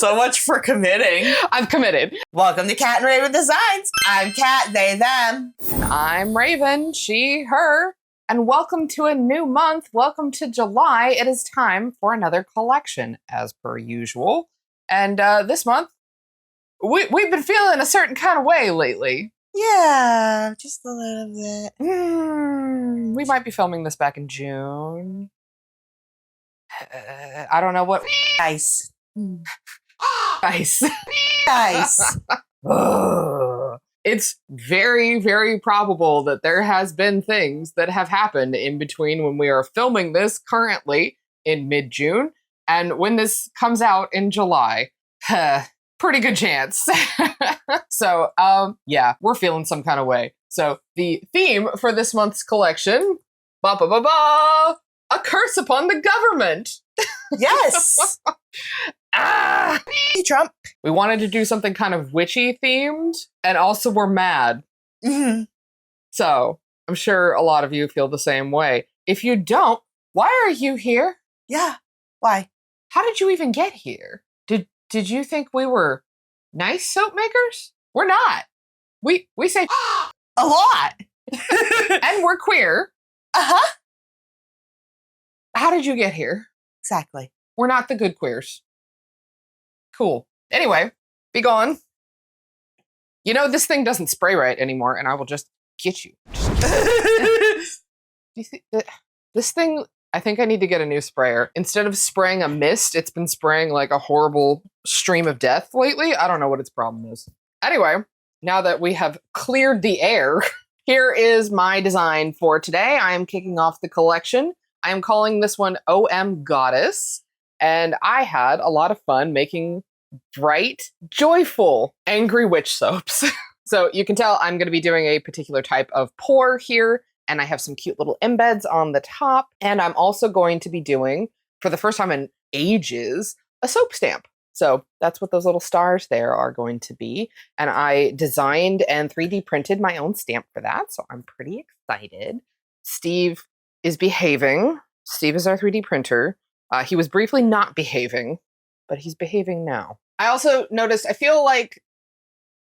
So much for committing. I've committed. Welcome to Cat and Raven Designs. I'm Cat, they, them. And I'm Raven, she, her. And welcome to a new month. Welcome to July. It is time for another collection, as per usual. And this month, we've been feeling a certain kind of way lately. Yeah, just a little bit. We might be filming this back in June. I don't know what. Nice. Nice. Nice. It's very, very probable that there has been things that have happened in between when we are filming this currently in mid-June and when this comes out in July. Pretty good chance. So, yeah, we're feeling some kind of way. So the theme for this month's collection, a curse upon the government. Yes. Hey, Trump. We wanted to do something kind of witchy themed, and also we're mad. Mm-hmm. So I'm sure a lot of you feel the same way. If you don't, why are you here? Yeah. Why? How did you even get here? Did you think we were nice soap makers? We're not. We say a lot. And we're queer. Uh-huh. How did you get here? Exactly. We're not the good queers. Cool. Anyway, be gone. You know, this thing doesn't spray right anymore, and I will just get you. Do you think that this thing, I think I need to get a new sprayer. Instead of spraying a mist, it's been spraying like a horrible stream of death lately. I don't know what its problem is. Anyway, now that we have cleared the air, here is my design for today. I am kicking off the collection. I am calling this one OMGoddess. And I had a lot of fun making bright, joyful, angry witch soaps. So you can tell I'm going to be doing a particular type of pour here. And I have some cute little embeds on the top. And I'm also going to be doing, for the first time in ages, a soap stamp. So that's what those little stars there are going to be. And I designed and 3D printed my own stamp for that. So I'm pretty excited. Steve is behaving. Steve is our 3D printer. He was briefly not behaving, but he's behaving now. I also noticed, I feel like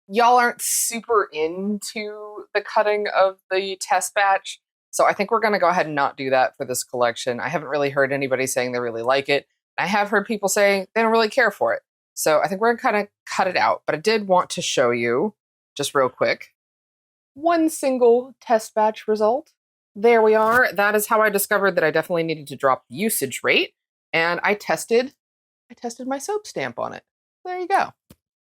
y'all aren't super into the cutting of the test batch. So I think we're going to go ahead and not do that for this collection. I haven't really heard anybody saying they really like it. I have heard people saying they don't really care for it. So I think we're going to kind of cut it out. But I did want to show you, just real quick, one single test batch result. There we are. That is how I discovered that I definitely needed to drop the usage rate. And I tested my soap stamp on it. There you go.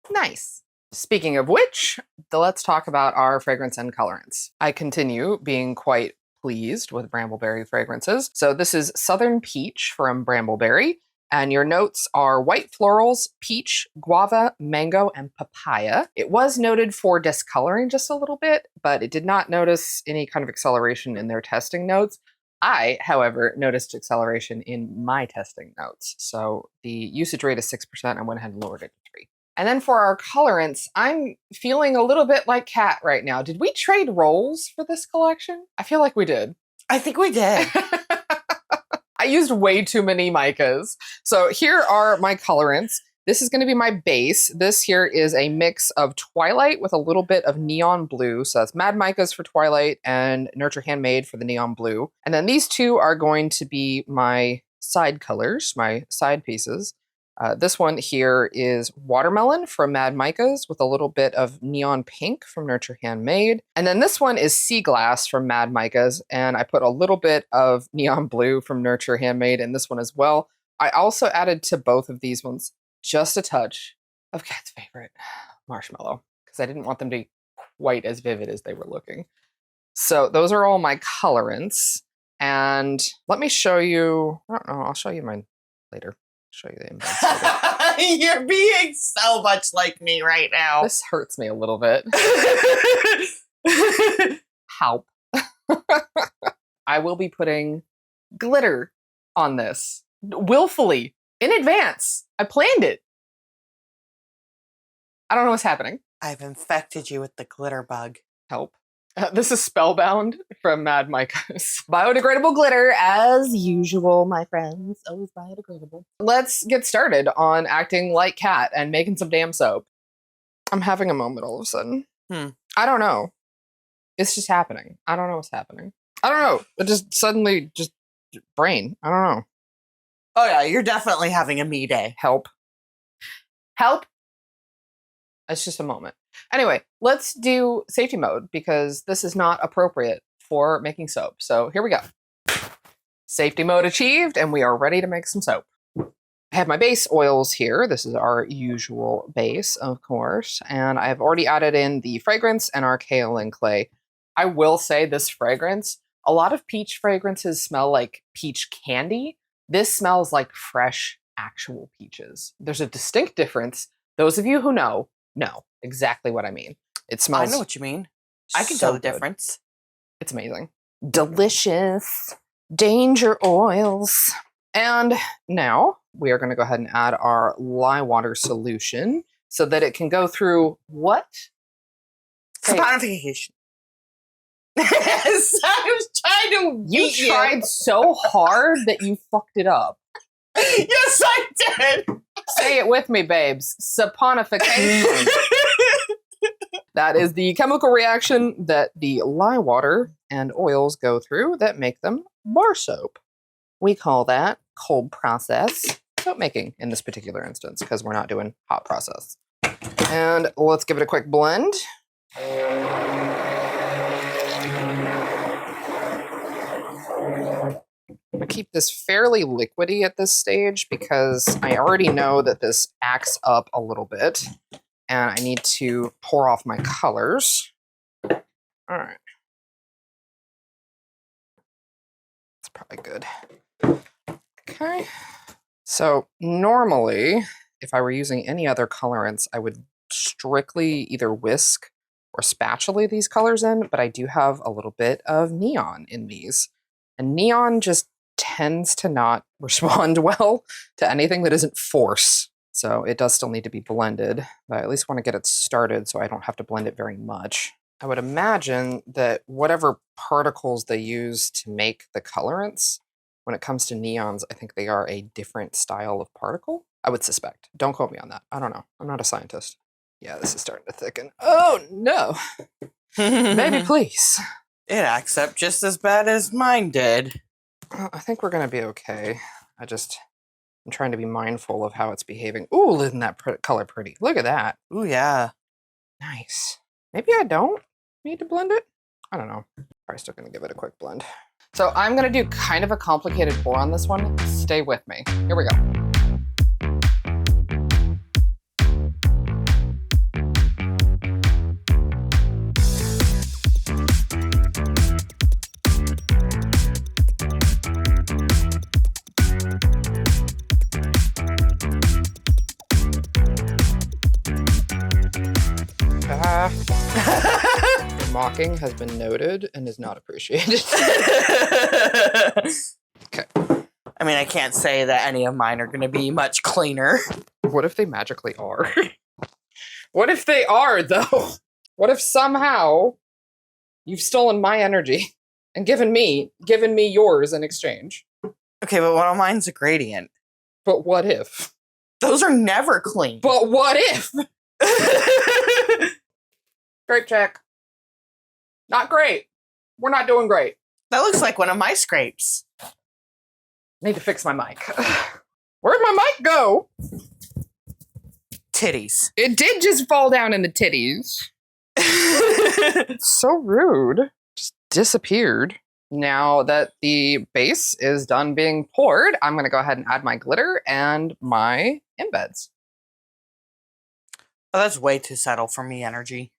Nice. Speaking of which, let's talk about our fragrance and colorants. I continue being quite pleased with Brambleberry fragrances. So this is Southern Peach from Brambleberry. And your notes are white florals, peach, guava, mango, and papaya. It was noted for discoloring just a little bit, but it did not notice any kind of acceleration in their testing notes. I, however, noticed acceleration in my testing notes. So the usage rate is 6%. I went ahead and lowered it to 3%. And then for our colorants, I'm feeling a little bit like Kat right now. Did we trade roles for this collection? I feel like we did. I think we did. I used way too many micas. So here are my colorants. This is going to be my base. This here is a mix of Twilight with a little bit of neon blue. So that's Mad Micas for Twilight and Nurture Handmade for the neon blue. And then these two are going to be my side colors, my side pieces. This one here is Watermelon from Mad Micas with a little bit of neon pink from Nurture Handmade. And then this one is Sea Glass from Mad Micas. And I put a little bit of neon blue from Nurture Handmade in this one as well. I also added to both of these ones just a touch of Kat's favorite, Marshmallow, because I didn't want them to be quite as vivid as they were looking. So those are all my colorants. And let me show you, I don't know, I'll show you mine later. Show you the embeds. You're being so much like me right now. This hurts me a little bit. Help. I will be putting glitter on this willfully in advance. I planned it. I don't know what's happening. I've infected you with the glitter bug. Help. This is Spellbound from Mad Micah's. Biodegradable glitter, as usual, my friends. Always biodegradable. Let's get started on acting like Cat and making some damn soap. I'm having a moment all of a sudden. I don't know. It's just happening. I don't know what's happening. I don't know. It just suddenly just brain. I don't know. Oh yeah, you're definitely having a me day. Help. Help. It's just a moment. Anyway, let's do safety mode because this is not appropriate for making soap. So here we go. Safety mode achieved, and we are ready to make some soap. I have my base oils here. This is our usual base, of course. And I've already added in the fragrance and our kaolin clay. I will say this fragrance, a lot of peach fragrances smell like peach candy. This smells like fresh, actual peaches. There's a distinct difference. Those of you who know exactly what I mean. It smells. I know what you mean. I can tell the difference. It's amazing. Delicious. Danger oils. And now we are going to go ahead and add our lye water solution so that it can go through what? Saponification. Yes, I was trying to. You tried so hard that you fucked it up. Yes, I did. Say it with me, babes. Saponification. That is the chemical reaction that the lye water and oils go through that make them bar soap. We call that cold process soap making in this particular instance because we're not doing hot process. And let's give it a quick blend. I keep this fairly liquidy at this stage because I already know that this acts up a little bit and I need to pour off my colors. All right. That's probably good. Okay. So normally, if I were using any other colorants, I would strictly either whisk or spatula these colors in, but I do have a little bit of neon in these. And neon just tends to not respond well to anything that isn't force. So it does still need to be blended, but I at least want to get it started so I don't have to blend it very much. I would imagine that whatever particles they use to make the colorants, when it comes to neons, I think they are a different style of particle. I would suspect. Don't quote me on that. I don't know. I'm not a scientist. Yeah, this is starting to thicken. Oh, no. Maybe please. It acts up just as bad as mine did. I think we're going to be okay. I'm trying to be mindful of how it's behaving. Ooh, isn't that color pretty? Look at that. Ooh, yeah. Nice. Maybe I don't need to blend it. I don't know. Probably still going to give it a quick blend. So I'm going to do kind of a complicated pour on this one. Stay with me. Here we go. Mocking has been noted and is not appreciated. Okay. I mean, I can't say that any of mine are going to be much cleaner. What if they magically are? What if they are, though? What if somehow you've stolen my energy and given me yours in exchange? Okay, but one of mine's a gradient. But what if? Those are never clean. But what if? Grape check. Not great. We're not doing great. That looks like one of my scrapes. Need to fix my mic. Where'd my mic go? Titties. It did just fall down in the titties. So rude. Just disappeared. Now that the base is done being poured, I'm going to go ahead and add my glitter and my embeds. Oh, that's way too subtle for me energy.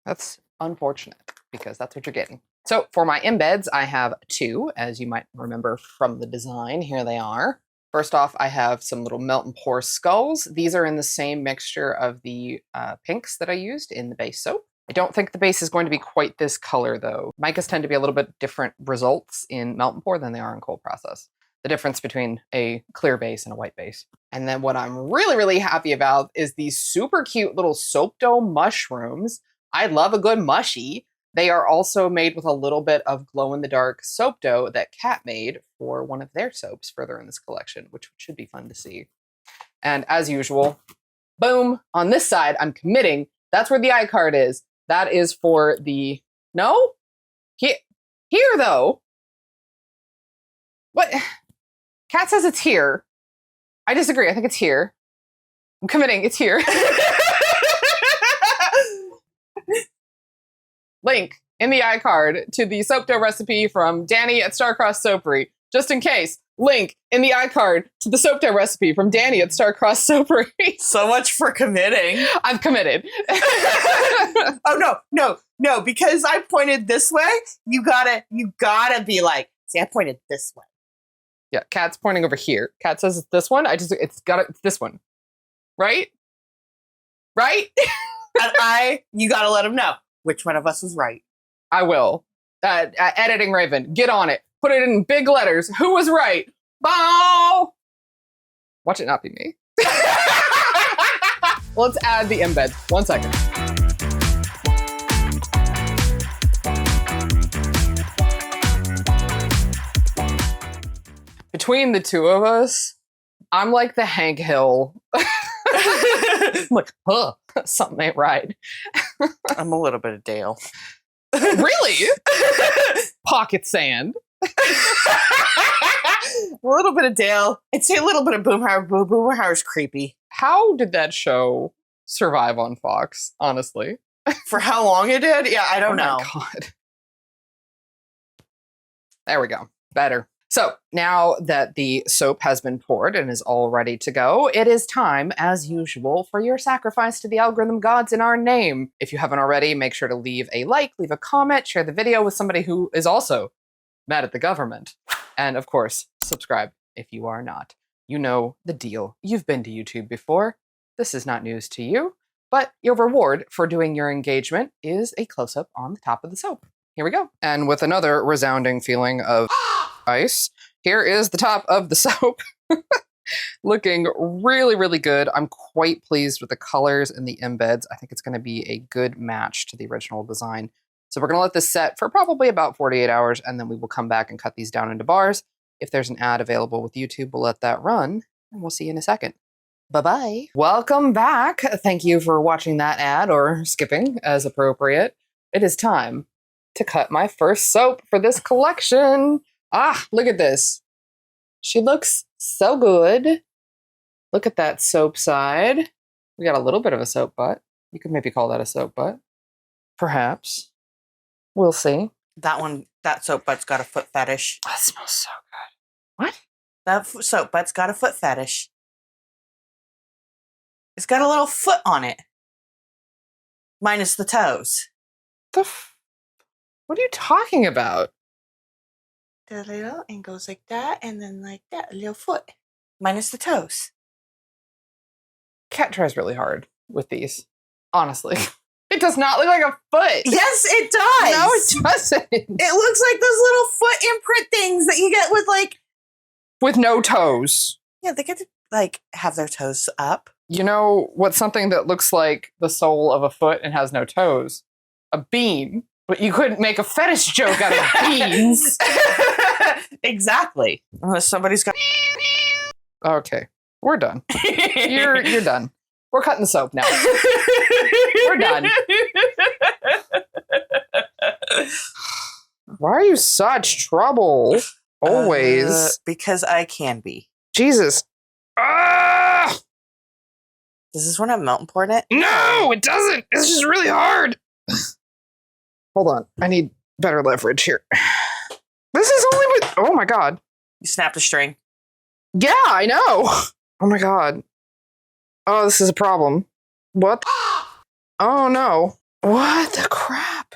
That's unfortunate because that's what you're getting. So for my embeds, I have two, as you might remember from the design. Here they are. First off, I have some little melt and pour skulls. These are in the same mixture of the pinks that I used in the base soap. I don't think the base is going to be quite this color though. Micas tend to be a little bit different results in melt and pour than they are in cold process. The difference between a clear base and a white base. And then what I'm really, really happy about is these super cute little soap dome mushrooms. I love a good mushy. They are also made with a little bit of glow-in-the-dark soap dough that Kat made for one of their soaps further in this collection, which should be fun to see. And as usual, boom, on this side, I'm committing. That's where the iCard is. That is for the... No? Here, though. What? Kat says it's here. I disagree. I think it's here. I'm committing. It's here. Link in the iCard to the soap dough recipe from Danny at Starcross Soapery. Just in case, link in the iCard to the soap dough recipe from Danny at Starcross Soapery. So much for committing. I've committed. Oh, no, because I pointed this way, you gotta be like, see, I pointed this way. Yeah, Kat's pointing over here. Kat says it's this one. It's this one. Right? Right? And you gotta let him know which one of us was right. I will. Editing Raven, get on it. Put it in big letters. Who was right? Bow! Watch it not be me. Let's add the embed. 1 second. Between the two of us, I'm like the Hank Hill. I'm like, huh, something ain't right. I'm a little bit of Dale. Really? Pocket sand. A little bit of Dale. I'd say a little bit of Boomhauer. Boomhauer's creepy. How did that show survive on Fox, honestly? For how long it did? Yeah, I don't know. Oh my God. There we go. Better. So now that the soap has been poured and is all ready to go, it is time, as usual, for your sacrifice to the algorithm gods in our name. If you haven't already, make sure to leave a like, leave a comment, share the video with somebody who is also mad at the government. And of course, subscribe if you are not. You know the deal. You've been to YouTube before. This is not news to you, but your reward for doing your engagement is a close-up on the top of the soap. Here we go. And with another resounding feeling of ice, here is the top of the soap. Looking really, really good. I'm quite pleased with the colors and the embeds. I think it's going to be a good match to the original design. So we're going to let this set for probably about 48 hours, and then we will come back and cut these down into bars. If there's an ad available with YouTube, we'll let that run, and we'll see you in a second. Bye-bye. Welcome back. Thank you for watching that ad, or skipping as appropriate. It is time to cut my first soap for this collection. Ah, look at this. She looks so good. Look at that soap side. We got a little bit of a soap butt. You could maybe call that a soap butt. Perhaps. We'll see. That soap butt's got a foot fetish. That smells so good. What? That soap butt's got a foot fetish. It's got a little foot on it. Minus the toes. What are you talking about? The little, and goes like that, and then like that, a little foot. Minus the toes. Kat tries really hard with these. Honestly. It does not look like a foot. Yes, it does. No, it doesn't. It looks like those little foot imprint things that you get with like... With no toes. Yeah, they get to like have their toes up. You know what's something that looks like the sole of a foot and has no toes? A bean. But you couldn't make a fetish joke out of beans. Exactly. Unless somebody's got... Okay, we're done. You're done. We're cutting the soap now. We're done. Why are you such trouble? Always. Because I can be. Jesus. Ah! Does this one have melt and pour in it? No, it doesn't. It's just really hard. Hold on. I need better leverage here. This is only with... Oh my God. You snapped a string. Yeah, I know. Oh my God. Oh, this is a problem. What? Oh no. What the crap?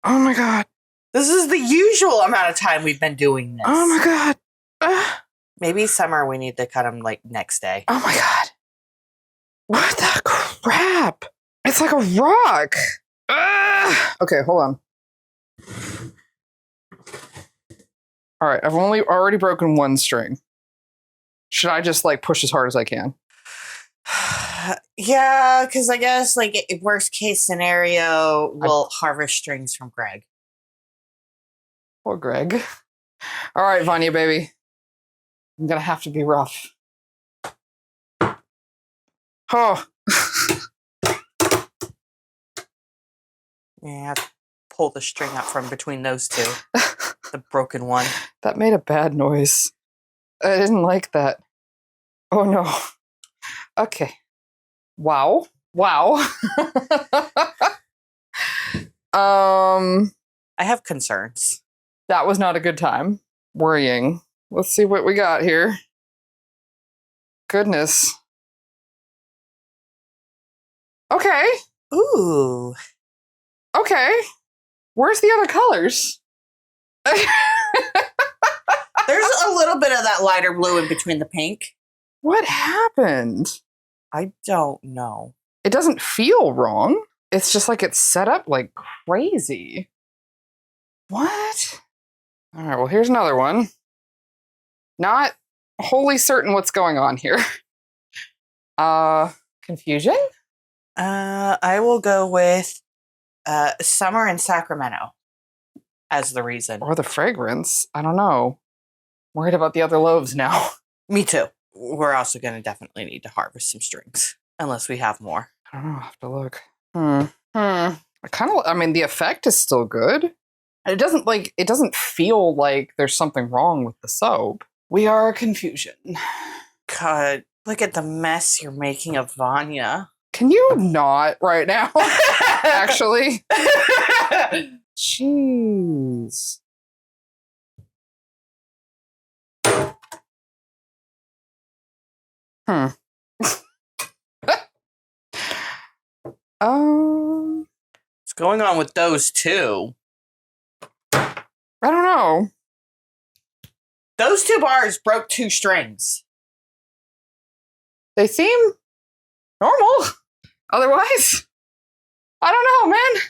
Oh my God. This is the usual amount of time we've been doing this. Oh my God. Maybe summer we need to cut them like next day. Oh my God. What the crap? It's like a rock. Okay, hold on. All right, I've already broken one string. Should I just like push as hard as I can? Yeah, because I guess like worst case scenario, we'll harvest strings from Greg. Poor Greg. All right, Vanya, baby. I'm gonna have to be rough. Oh. Yeah, pull the string out from between those two. The broken one. That made a bad noise. I didn't like that. Oh no. Okay. Wow. Wow. I have concerns. That was not a good time. Worrying. Let's see what we got here. Goodness. Okay. Ooh. Okay. Where's the other colors? There's a little bit of that lighter blue in between the pink. What happened? I don't know. It doesn't feel wrong. It's just like it's set up like crazy. What? All right, well, here's another one. Not wholly certain what's going on here. Confusion? I will go with summer in Sacramento as the reason. Or the fragrance. I don't know. Worried about the other loaves now. Me too. We're also going to definitely need to harvest some strings. Unless we have more. I don't know. I'll have to look. I mean, the effect is still good. It doesn't feel like there's something wrong with the soap. We are confusion. God, look at the mess you're making of Vanya. Can you not right now? Actually. Jeez. What's going on with those two? I don't know. Those two bars broke 2 strings. They seem normal. Otherwise, I don't know, man.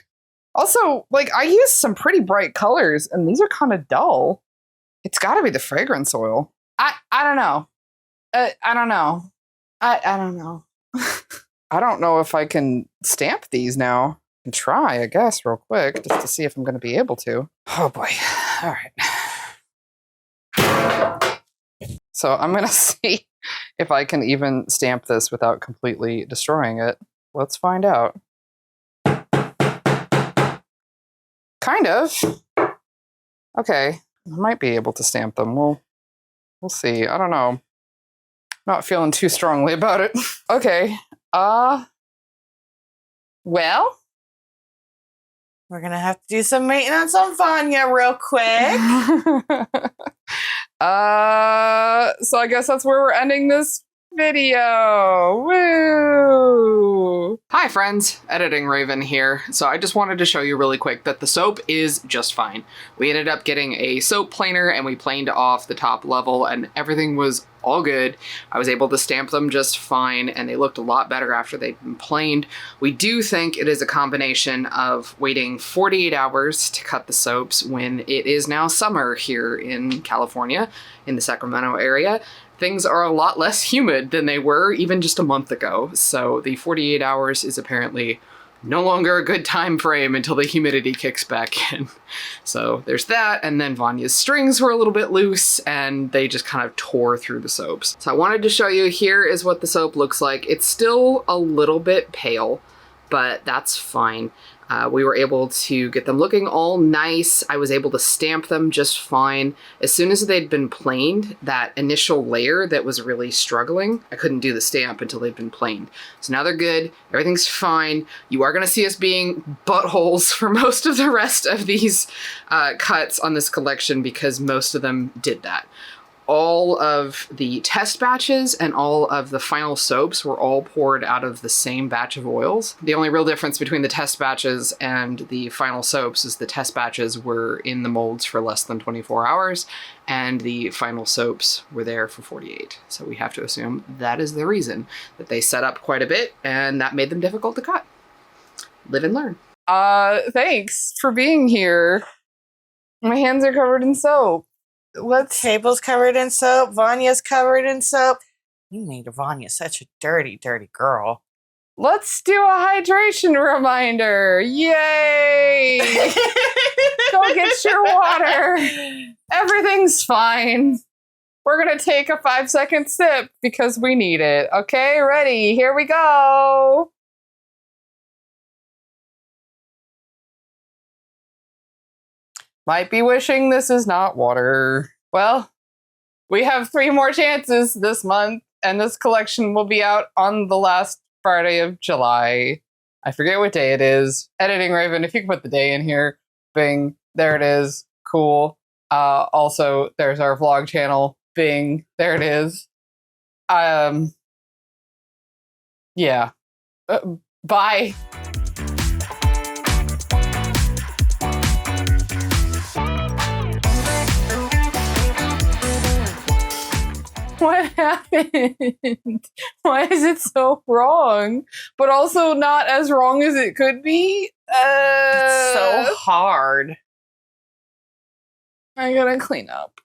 Also, like, I used some pretty bright colors, and these are kind of dull. It's got to be the fragrance oil. I don't know. I don't know. I don't know. I don't know if I can stamp these now. I can try, I guess, real quick, just to see if I'm going to be able to. Oh, boy. All right. So I'm going to see if I can even stamp this without completely destroying it. Let's find out. Kind of. Okay. I might be able to stamp them. We'll see. I don't know. Not feeling too strongly about it. Okay. Well, we're going to have to do some maintenance on Vanya real quick. So I guess that's where we're ending this video. Woo! Hi friends, Editing Raven here. So I just wanted to show you really quick that the soap is just fine. We ended up getting a soap planer and we planed off the top level and everything was all good. I was able to stamp them just fine and they looked a lot better after they'd been planed. We do think it is a combination of waiting 48 hours to cut the soaps when it is now summer here in California, in the Sacramento area. Things are a lot less humid than they were even just a month ago. So the 48 hours is apparently no longer a good time frame until the humidity kicks back in. So there's that, and then Vanya's strings were a little bit loose and they just kind of tore through the soaps. So I wanted to show you, here is what the soap looks like. It's still a little bit pale, but that's fine. We were able to get them looking all nice. I was able to stamp them just fine. As soon as they'd been planed, that initial layer that was really struggling, I couldn't do the stamp until they'd been planed. So now they're good. Everything's fine. You are going to see us being buttholes for most of the rest of these cuts on this collection because most of them did that. All of the test batches and all of the final soaps were all poured out of the same batch of oils. The only real difference between the test batches and the final soaps is the test batches were in the molds for less than 24 hours and the final soaps were there for 48. So we have to assume that is the reason that they set up quite a bit and that made them difficult to cut. Live and learn. Thanks for being here. My hands are covered in soap. Table's covered in soap. Vanya's covered in soap. You made Vanya such a dirty, dirty girl. Let's do a hydration reminder. Yay! Go get your water. Everything's fine. We're going to take a 5-second sip because we need it. Okay, ready? Here we go. Might be wishing this is not water. Well, we have 3 more chances this month, and this collection will be out on the last Friday of July. I forget what day it is. Editing Raven, if you can put the day in here. Bing. There it is. Cool. Also, there's our vlog channel. Bing. There it is. Yeah. Bye. What happened? Why is it so wrong? But also not as wrong as it could be? It's so hard. I gotta clean up.